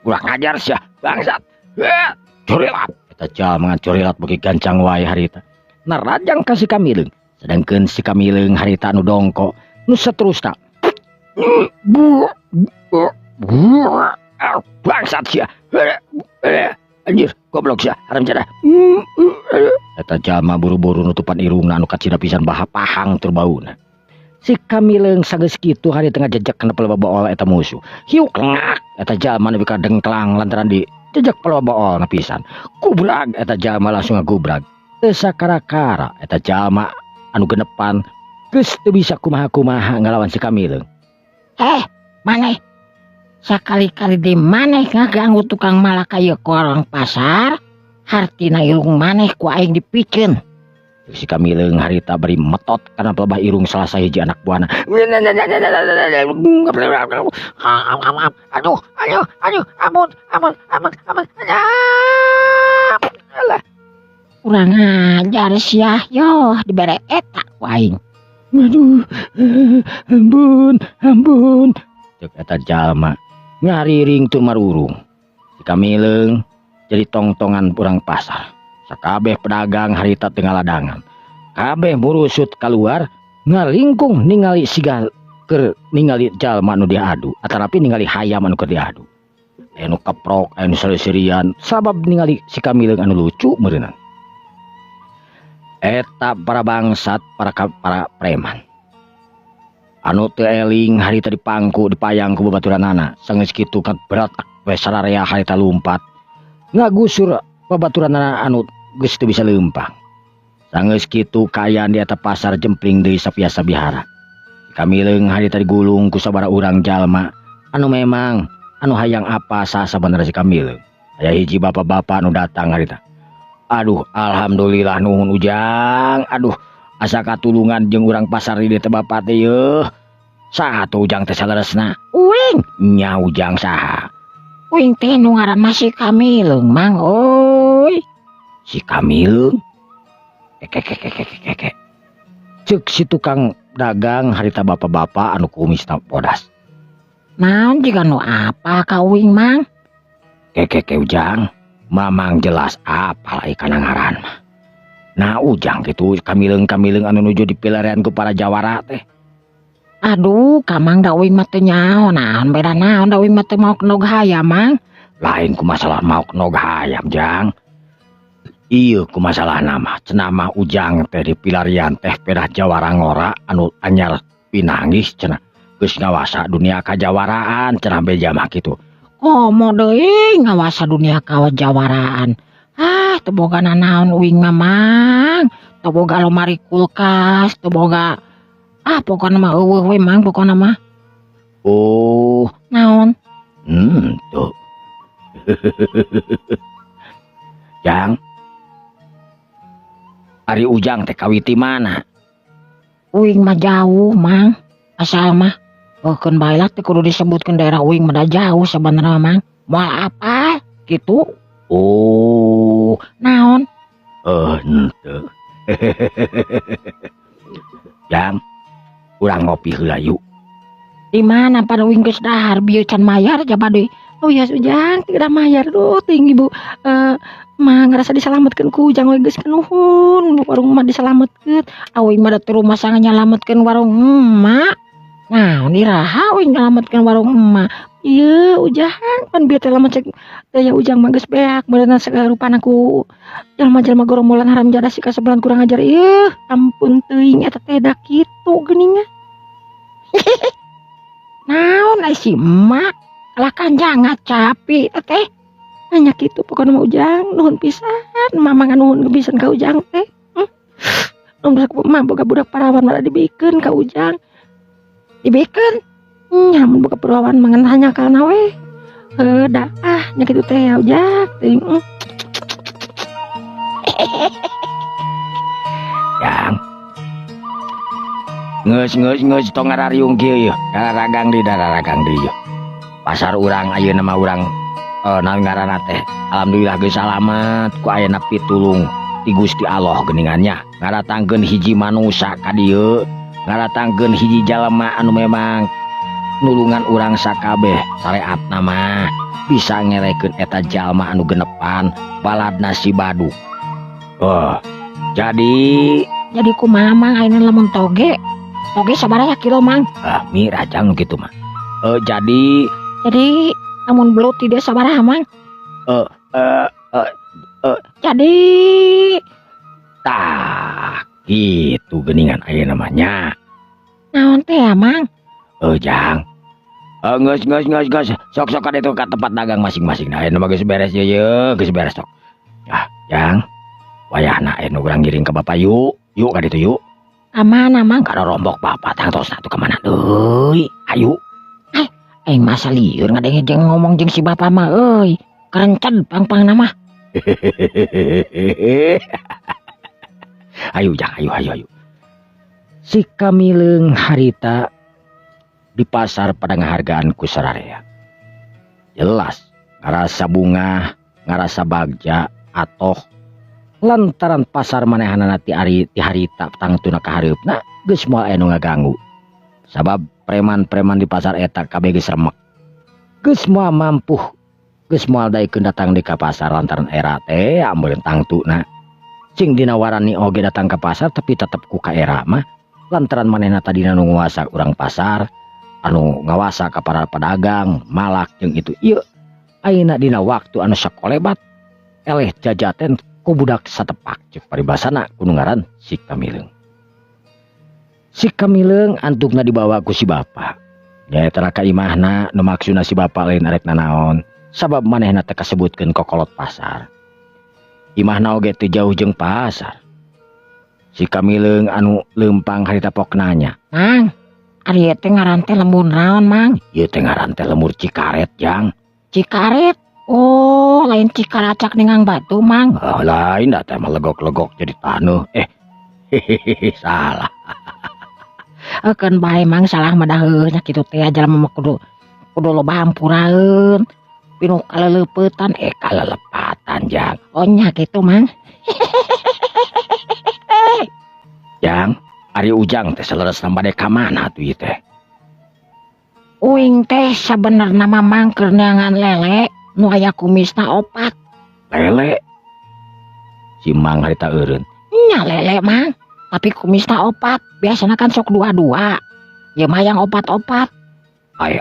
Kurang ajar sia bangsat. Corelat eta jalma corelat beuki gancang wae harita. Narajang ka si Kamileng. Sedangkeun si Kamileng harita anu dongko nu saterusna. Bangsat sia. Anjir goblok sia haram jada. Eta jalma buru-buru nutupan irungna anu kacida pisan bahapahang tur bauna. Si Kamileng sageus kitu hari tengah jejak kana pelebabaol eta musuh. Hiuk ngak eta jalma nepi ka dengklang lantaran di jejak pelebabaol na pisan. Kubrag eta jalma langsung ngagubrag. Teu sakara-kara eta jalma anu genepan geus teu bisa kumaha-kumaha ngalawan si Kamileng. Maneh sakali-kali di maneh ngaganggu tukang malaka ieu ku orang pasar. Hartina irung maneh ku aing dipikeun. Si Kamileng harita bari metot kana pelebah irung salah sahiji anak buahna. Aduh, ampun. Alah. Kurang ajar sia yo dibere eta ku aing. Aduh, ampun. Cek eta jalma ngariring tur marurung. Si Kamileng jadi tongtongan urang pasar. Sakabeh pedagang harita tengah ladangan. Kabeh burusut keluar ngalingkung ningali siga keur ningali jalma nu diadu atarapi ningali hayam anu keur diadu anu keprok anu seri-serian sabab ningali si Kamileung anu lucu meureunna eta para bangsat para preman anu teu eling harita dipangku dipayang ku babaturanana sageus kitu kan berat we sararea harita lumpat ngagusur babaturanana anu geus teu bisa leumpang sageus kitu kaayaan di eta pasar jempling deui sapiasa bihara Kamileung harita digulung ku sabara urang jalma anu memang anu hayang apa sasabenerna si Kamileung aya hiji bapak-bapak anu datang harita aduh alhamdulillah nuhun Ujang aduh asa katulungan jeung urang pasar di teh bapak teh yeuh saha tuh Ujang teh saleresna Uing, nya Ujang saha uing teh nu ngaranna si Kamileung mang oi. si Kamileung keke cek si tukang dagang harita bapak-bapak anu kumisna podas Naon jiga nu apa ka uing mang? keke Ujang mamang jelas apa lai kana ngaran mah nah Ujang gitu Kamileung anu nuju dipilarian ku para jawara teh Aduh, kamang da uing mah teu nyaho naon beda naon da uing mah teu mau kenog hayam mang. lain ku masalah mau kenog hayam Jang iya ku masalah nama cenah Ujang teh dipilarian teh pedah jawara ngora anu anyar pinangis cenah geus ngawasa dunia kajawaraan cenah beja mah kitu Komo deui ngawasa dunia kajawaraan. Teu boga naon uing mah mang. Teu boga lomari kulkas, teu boga pokona mah eueuh we mang pokona mah. oh Naon? tuh Jang Ari Ujang teh kawiti mana Uing mah jauh mang. Asal mah keun bae lah teh kudu disebutkeun daerah uing mah da jauh sabenerna mang. Moal apa? Gitu. oh Naon? henteu Jang urang ngopi heula yuk Di mana pada uing geus dahar bieu can mayar aja baduy. Oh ya Ujang tidak mayar duh tinggi Bu. Mah ngerasa diselametkeun ku Ujang we geus nuhun warung mah diselametkeun. Uing mah da teu rumasa nyalametkeun warung emak. Nah, iraha uing nyalametkeun warung emak. Ieu Ujang pan bieu teh lamun cek daya Ujang mah geus beak beuneuran segala rupana ku jalma-jalma gorombolan haram jadah si kasebelan kurang ajar. Ieuh ampun teuing eta teh da kitu geuningan. Naon ai si emak kalah kanjang ngacapi teh hanya kitu pokona mah Ujang nuhun pisan mamang nuhun gebisan ka Ujang teh nuhun mah boga budak parawan malah dibikeun ka Ujang dibikeun nyamun boga parawan mangan hanya kana we da nya kitu teh ya Ujang teuing Jang ngeus tong ngarariung kieu yeuh dararagang di yeuh pasar urang ayeuna mah urang naon ngaranna teh alhamdulillah geus salamet ku ayeuna pitulung ti Gusti Allah geuningannya ngadatangkeun hiji manusa ka dieu ngadatangkeun hiji jalma anu memang nulungan urang sakabeh sareatna mah bisa ngerekeun eta jalma anu genepan baladna si Baduk jadi kumaha mang ayeuna lamun toge sabaraha kilo mang mi rajang kitu mah jadi lamun belut tidak sabaraha mang jadi tah gitu geuningan aya namanya naon teh ya mang Jang geus sok ka ditu ka tempat dagang masing-masing nah aya mah geus beres ye geus beres sok Jang wayahna aya nu urang ngiring ka bapak yuk ka ditu yuk mana mang kada rombok bapak tangtos atuh ka mana deui ayo aing masa lieur ngadenge jeung ngomong jeung si bapak mah euy kerencen pang-pang nama ayo Jang ayo si Kamileung harita di pasar pada ngahargaan ku sararea jelas ngarasa bunga ngarasa bagja atoh lantaran pasar manehanana ti harita tangtuna ka hareupna geus moal anu ngaganggu sabab preman-preman di pasar eta kabeh geus remek geus moal mampuh geus moal daekeun datang di ka pasar lantaran era teh ambeun tangtuna cing dina warani oge datang ka pasar tapi tetep ku ka era mah lantaran manehna tadina nu nguasa urang pasar anu ngawasa ka para pedagang malak jeung itu ieu ayeuna dina waktu anu sakolebat eleh jajaten ku budak satepak ceuk paribasana kudu ngaran si Kamileung. Si Kamileung antugna dibawa ku si bapa nyaeta ka imahna nu maksudna si bapa lain arek nanaon sabab manehna teu kasebutkeun kokolot pasar. Imahna oge teu jauh jeung pasar. Si Kamileung anu leumpang harita pok nanya, Mang, ari teh ngaran teh lembur naon, Mang? ieu teh ngaran teh lemur Cikaret jang. Cikaret. Oh, lain Cikaracak ningang batu, Mang. Lain da teh mah legok-legok jadi taneuh. Hehehe salah. Ekeun bae Mang salah mah daheuh nya kitu teh jalma mah kudu loba hampuraeun. Pinu kaleleupetan kalelepatan jang. Oh nya kitu, Mang. Jang, ari Ujang teh saleresna bade ka mana atuh ieu teh? Uing teh sabenerna mah Mang keur neangan lele nu aya kumisna 4. Lele. Si Mang harita eureun. Nya lele Mang, tapi kumisna 4. Biasana kan sok 2. Ieu mah yang 4. Ai.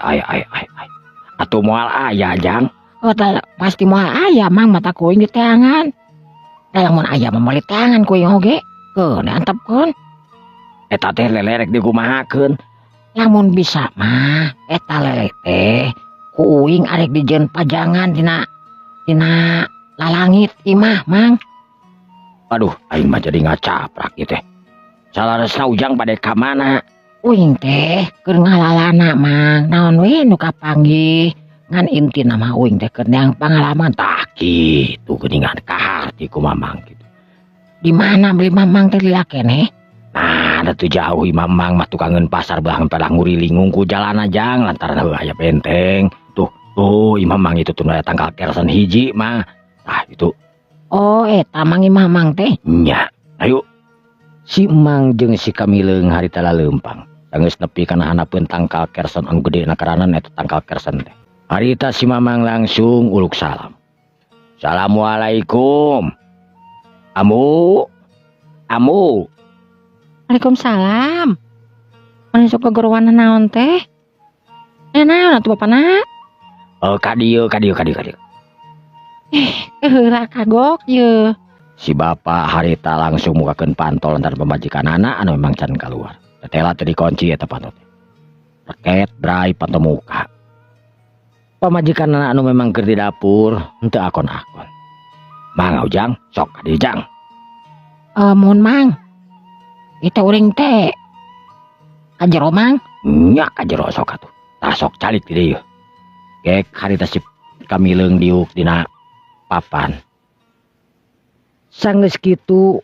Atuh moal aya jang. Oh, pasti moal aya Mang mata kuing di teangan. Lamun aya mah moal di teangan kuing oge. Keun antepkeun. Eta teh lele rek dikumahakeun. Lamun bisa mah eta lele teh kuing arek dijieun pajangan dina lalangit imah Mang. Aduh, aing mah jadi ngacaprak ieu teh. Salaresna Ujang bade ka mana? Uing teh keur ngalalana Mang. Naon we nu kapanggih. Ngan intina mah uing teh keur neang pangalaman. Tah kitu geuningan kaharti ku Mamang kitu. Di mana beli Mamang teh lila keneh? Nah, ada tuh jauh Mamang mah tukangeun pasar belah pada ngurilingung ku jalan ajang lantaran heuh aya benteng. Tuh, Mamang itu tuh aya tangkal kersen hiji mah. Nah, itu. Oh, eta Mang Mamang teh. Nya, ayo. Si Mang jeung si Kamileung harita laleumpang. Geus nepi kana hanapeun tangkal kersen anu gede na karanan eta tangkal kersen teh. Harita si Mamang langsung uluk salam. Assalamualaikum. Amu. Waalaikumsalam. Mana sok gogorowan naon teh? Naon atuh bapana? Kadieu. Heula kagok ye. Si bapa harita langsung mukakeun pantol antar pemajikanana anu memang can kaluar. Tetela teh dikunci eta pantol teh. Reket brai pantol muka. Pamajikanana anu memang keur di dapur henteu akon-akon. Mang Ujang, sok ka dieu Jang. Mun Mang. Itu uring teh. Kajero Mang. Nya kajero sok atuh. Tah sok calik di dieu. Kek harita si Kamileung diuk dina papan. Sanggeus kitu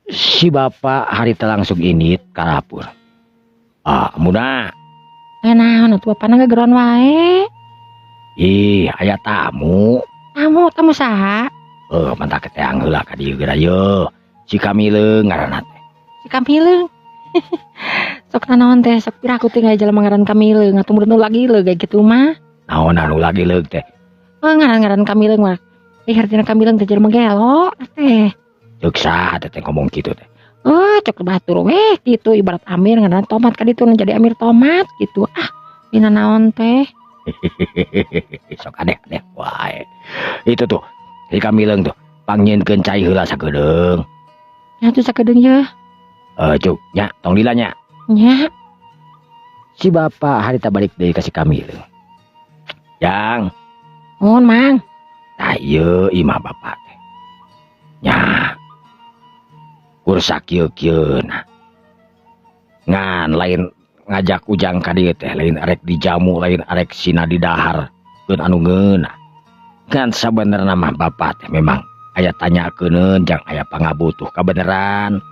si bapa harita langsung init ka dapur. Muna. Naon atuh bapana gegeron wae. Ih, aya tamu. Tamu saha? Mantak keteang heula ka dieu geura yeuh. Si Kamileung ngaranna teh. Si Kamileung. Sok naon teh sok piraku teh ngajalan ngaran Kamileung atuh mun lagi leug kitu mah. Naon anu lagi leug teh? Ngaran Kamileung mah. Hartina Kamileung teh jelema gelo teh. Ceuk saha teh ngomong kitu teh. Cek batur we kitu ibarat Amir ngaran tomat ka ditu jadi Amir tomat gitu. Dina naon teh? Sok adek wae. Itu tuh si Kamileung tuh pangnyeunkeun cai heula sagedeung. Ya tuh sakedeung ye. Cuk, nya tong lila nya. Nya. Si bapa harita balik deui ka si Kamileung. Jang. Mun Mang. Tah ieu imah bapa teh. Nya. Kursa kieu-kieuna. Ngan lain ngajak Ujang ka dieu teh lain arek dijamu lain arek sina di dahar keun anu ngeunah. Kan sabenerna mah bapa teh memang aya tanyakeun jang aya pangabutuh kabeneran.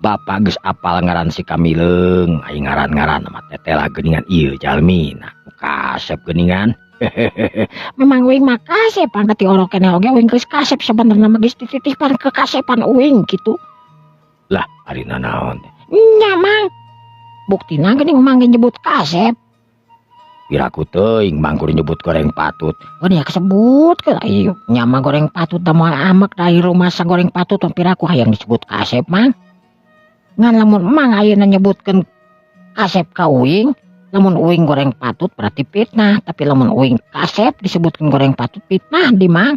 Bapa geus apal ngaran si Kamileung, aya ngaran-ngaran mah tetela geuningan ieu jalmina. Kasep geuningan. Memang uing mah kasepan kati orok keneh oge uing geus kasep sabenerna mah geus tititipan kekasepan uing kitu. Lah, arina naon teh? Nya Mang. Buktina geuning Mang nyebut kasep. Piraku teuing Mang kudu nyebut goreng patut. Dia kesebut ke ayo nyama goreng patut da moal amek dari rumah sa goreng patut piraku hayang disebut kasep Mang. Ngan lamun mang ayeuna nyebutkeun kasep ka uing, lamun uing goreng patut berarti fitnah, tapi lamun uing kasep disebutkeun goreng patut fitnah di mang.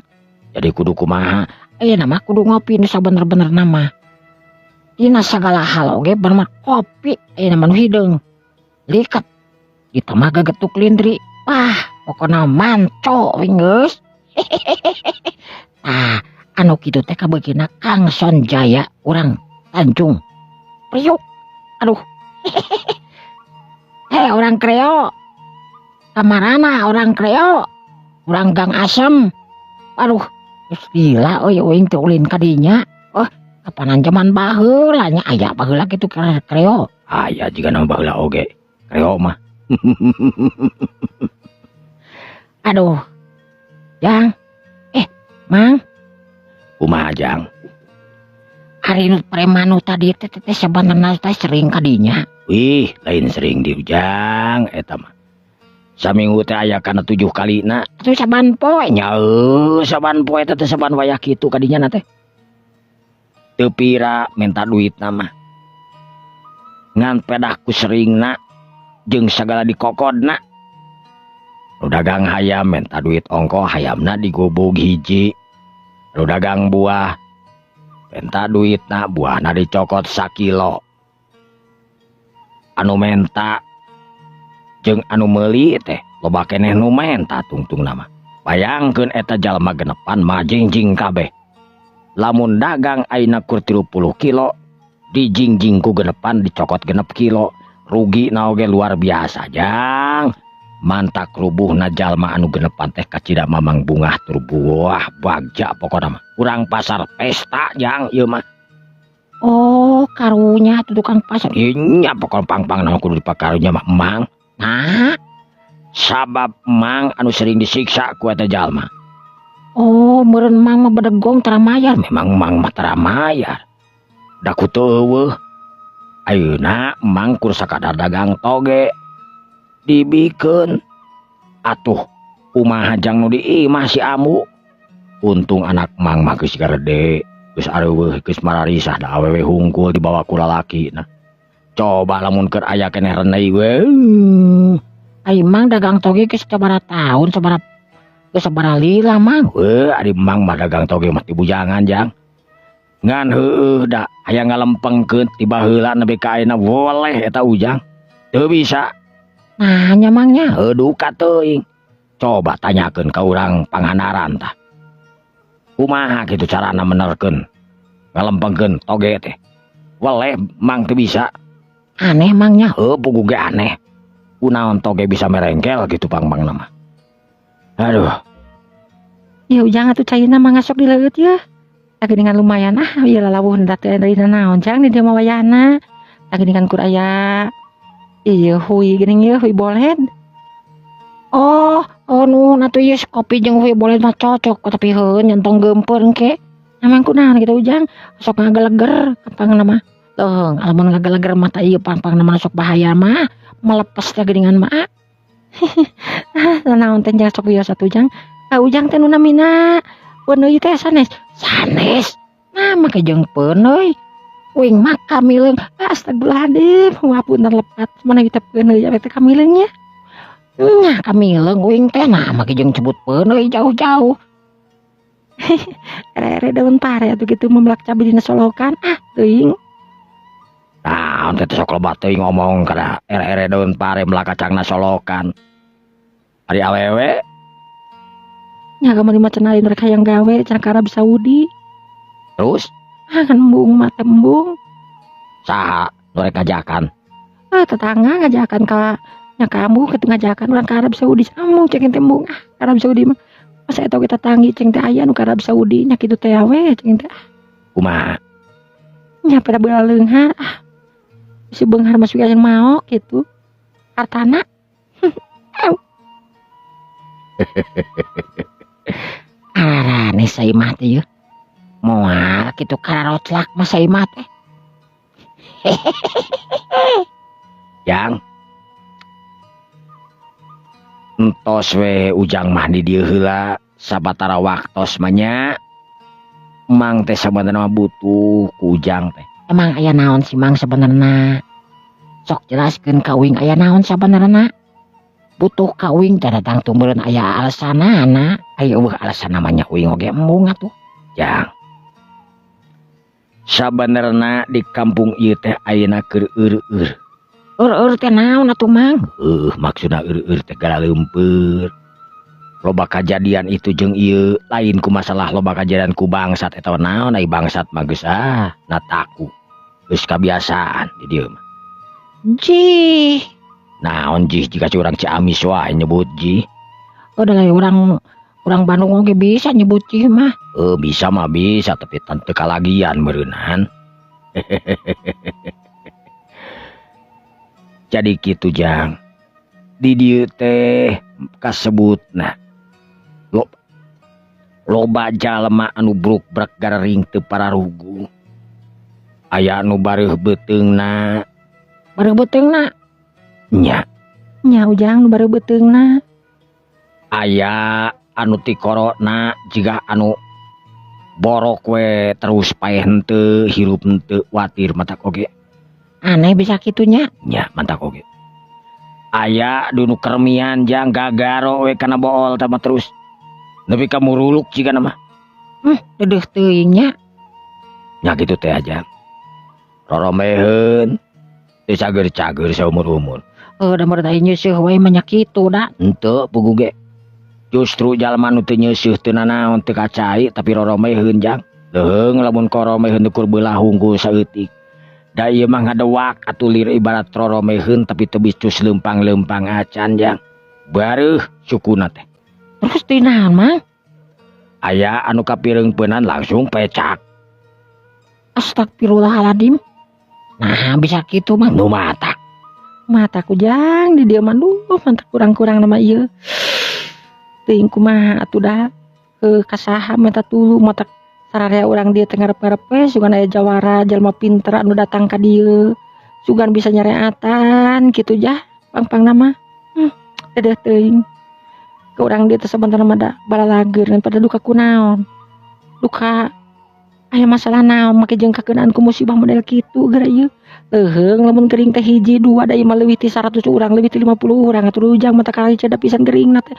Jadi kudu kumaha? Ayeuna mah kudu ngopi nu sabener-bener nama. Dina sagala hal oge bar mah kopi ayeuna mah nu hideung. Likat ditambah gagetuk lindri. Wah, pokona manco uing geus. Tah, anu kitu teh kabeugina Kang Sonjaya urang Tanjung Priuk. Aduh. Hei orang Kreo. Kamarana orang Kreo. Urang Gang Asem. Aduh, geus gila euy uing teh ulin ka dinya. Oh, kapanan zaman baheula nya aya baheula kitu Kreo. Aya jiga nama baheula oge. Kreo mah. Aduh. Jang. Mang, Kumaha Jang? hari nu premanu tadi teh sebenarnya teh sering kadinya. Wih, lain sering diujang eta mah. Saminggu teh aya kana 7 kalina. Atuh saban poe nya. Nyeuh, saban poe teh saban wayah kitu kadinya na teh. Teu pira minta duit mah. Ngan pedahku seringna jeung sagala dikokodna. Nu dagang hayam minta duit ongko hayamna digubug hiji. Nu dagang buah minta duitna buahna dicokot 1 kilo. Anu menta jeung anu meuli teh loba keneh nu menta tungtungna mah. Bayangkeun eta jalma genepan mah jingjing kabeh. Lamun dagang ayeuna kur 30 kilo dijingjingku genepan dicokot 6 kilo. Rugi na oge luar biasa Jang. Mantak rubuhna jalma anu genepan teh kacida mamang bungah tur buah bagja pokona mah. Urang pasar pesta Jang ieu mah. Oh, karunya tuh tukang pasar. Nya pokona pang-pang na kudu dipakarunya mah emang. Nah, Sabab emang anu sering disiksa ku eta jalma. oh meureun mang mah bedegong tara mayar. Memang emang mah tara mayar. Da kutu eueuh. Ayeuna emang kur sakadar dagang toge. Dibikeun atuh kumaha Jang nu diimah si Amu. Untung anak mang mah geus gede, geus areueuh, geus mararisah da awewe hungkul dibawa ku lalaki nah. Coba lamun keur aya keneh renei we. Ai mang dagang toge geus sabaraha taun, geus sabaraha lila mang. Weh, ari mang mah dagang toge mah ti bujangan Jang. Ngan heueuh da aya ngalempengkeun ti baheula nepi ka ayeuna boleh eta ujang. Teu bisa. Nah, nya mangnya. Aduh kateuing. Coba tanyakeun ka urang Pangandaran tah. Kumaha kitu carana menerkeun ngalempengkeun toge teh. Weleh mang teu bisa. Aneh mangnya. Heuh pugu ge aneh. Kunaon toge bisa merengkel gitu pang-pangna mah. Aduh. Ya ujang atuh caina mah ngasok di leut ya. Lagi dengan lumayan ieu lalawuh da teh dari naon jang di dieu mah wayahna. Lagi dengan kur aya ieu hui geuning ieu hui boled. Oh nuhun atuh ieu kopi jeung hui boled mah cocok tapi heuh nyentong geumpeur engke. Namang kunaon kitu ujang sok ngageleger kampangna mah. Teuh lamun ngageleger mah tah ieu pang-pangna mah sok bahaya mah melepes teh geuningan mah. Naon teh jang sok wios atuh ujang. Ujang teh nu namina peuun ieu teh sanes. Sanes. Nah make jeung-peun euy. Uing mah kamileung. Astagfirullahaladzim. Ngapunten lepat. Mana kita peuun euy teh kamileungnya. Nya kamileung uing teh nah make jeung cebutpeun euy jauh-jauh. Ere-ere daun pare atuh kitu memlak cabe dina solokan. Teuing. Nah, teh sok loba teuing ngomong kada ere-ere daun pare melak kacangna solokan. Ari awewe Nya gamari mah cenah lain rek hayang gawe cenah ka Arab Saudi. terus Kan embung mah tembung. saha nu rek ngajakan. Tetangga ngajakan ka nya kamu kitu ngajakan urang ka Arab Saudi sambung ceng tembung ka Arab Saudi mah. Masa eta kita tanggi ceng teh aya nu ka Arab Saudi nya kitu teh we ceng teh. Kumaha? Nya pada beula leunghar si beunghar masuk aya mau kitu. Hartana. Arane saimah teh yeuh. Moal kitu kararoclak mah saimah teh. Yang entos we ujang mah di dieu heula sabatara waktos mah nya. Mang teh sabenerna mah butuh ku ujang teh. Emang aya naon sih Mang sebenarnya? Sok jelaskeun ka uing aya naon sabenerna? Butuh ka uing teh datang tumeureun aya alasanana. Aya eueuh alasan namanya uing oge embung atuh. Jang. Sabenerna di kampung ieu teh ayeuna keur eur-eur. Eur teh naon atuh Mang? Maksudna eur-eur teh gara leumpeur. Loba kajadian itu jeung ieu lain ku masalah loba kajadian ku bangsat eta naon ai bangsat mah geus nataku. Geus kabiasaan di dieu mah. Jih. Naon jih jika curang Ciamis wae nyebut jih. Udah lah orang Bandung oge bisa nyebut jih mah. Bisa mah bisa tapi teu kalagian meureunan. Jadi kitu Jang. Di dieu teh kasebutna loba jalma anu bruk-brak garering teu pararugu. Aya anu bareuh beuteungna. Bareuh beuteungna? Nya. Nya Ujang nu bareuh beuteungna. Aya anu ti korona jiga anu borok we terus paeh henteu hirup henteu watir matak oge. Aneh bisa kitunya. Nya mantak oge. Aya dunu kermian Jang gagaro we kana bool tama terus. Nepi ka muruluk jiga nama. Dedeuh teuing nya. Nya kitu teh aja. Roromeheun teu cager-cager saumur-umur. Da meureun aya nyeuseum wae mah nya kitu da. Henteu pugu ge. Justru jalma nu teu nyeuseum teu nanaon teu kacai tapi roromeheun Jang. Leheung lamun koromeheun ukur beulah unggul saeutik. Da ieu mah ngadewak atuh lir ibarat roromeheun tapi teu bicus leumpang-leumpang acan Jang. Bareuh sukuna teh. Terus teu naon Mang? Aya anu kapireungpeunan langsung pecak. Astagfirullahaladzim. Nah bisa kitu Mang. Nu matak. Mataku Jang di dieu mah duh mantep kurang-kurang nama ieu. Teuing kumaha atuh da. Kasaha minta tulung mata sararea urang dieu teh ngarep-ngarep we sugan aya jawara jalma pinter anu datang ka dieu. Sugan bisa nyareatan kitu jah pang-pang nama. Dedeuh teuing. Ke urang dieu teh sebentar mah da balalageun ngan pada duka kunaon. Duka aya masalah naon make jeung kakeunaan ku musibah model kitu gara ieu. Leheung lamun gering teh hiji dua da ieu mah leuwih ti 100 urang leuwih ti 50 urang atuh Ujang mah teh kali cadap pisan geringna teh.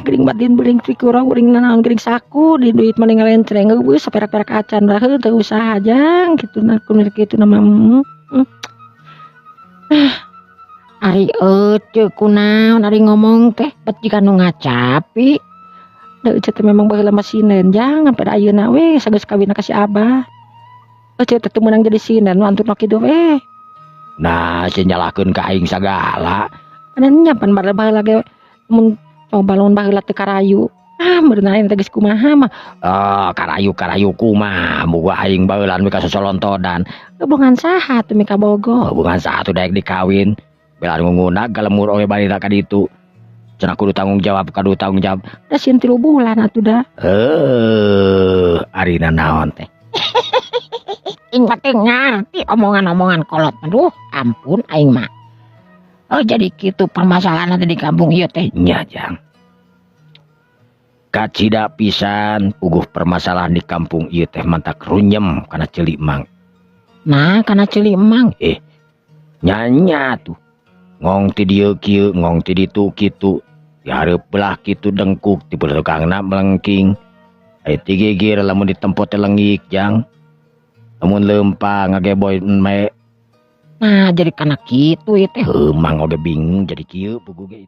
Gering batin beuring pikurang gering naon gering saku di duit mah ngalencreng geus saperak-perak acan lah teu usaha Jang kitu na kumaha kitu na mah. Ari ceuk kunaon ari ngomong teh bet jika nu ngacapi. Da ece teh memang baheula mah sinen Jang ngan pada ayeuna we sageus kawinna ka si Abah. Ece teh teu meunang jadi sinen nu anturna kitu we. Nah, nyalahkeun ka aing sagala. Nya pan baheula ge mun coba lamun baheula teu karayu. Beurna aing teh geus kumaha mah. Karayu kumaha muga aing baheula we ka sosolontodan. Hubungan saha teu mika bogo. Hubungan saha tuh daek dikawin. Belar ngungunag galemur oge balina ka ditu. Cenah kudu tanggung jawab. Da sieun 3 bulan atuh da. Arina naon teh. Aing mah teu ngarti omongan-omongan kolot. Aduh, ampun aing mah. Jadi kitu permasalahan di kampung ieu teh. Nya Jang. Kacida pisan puguh permasalahan di kampung ieu teh mantak runyem kana ceuli Mang. Nah, kana ceuli Mang. Nyanya tuh. Ngong ti dieu kieu, ngong ti ditu kitu. Di hareup belah kitu dengkuk, ti belakangna melengking. Aya ti geger lamun ditempo teh leungik Jang. Lamun leumpang ngageboy me. Nah, jadi kana kitu ieu teh. Mang oge bingung jadi kieu puguh ge.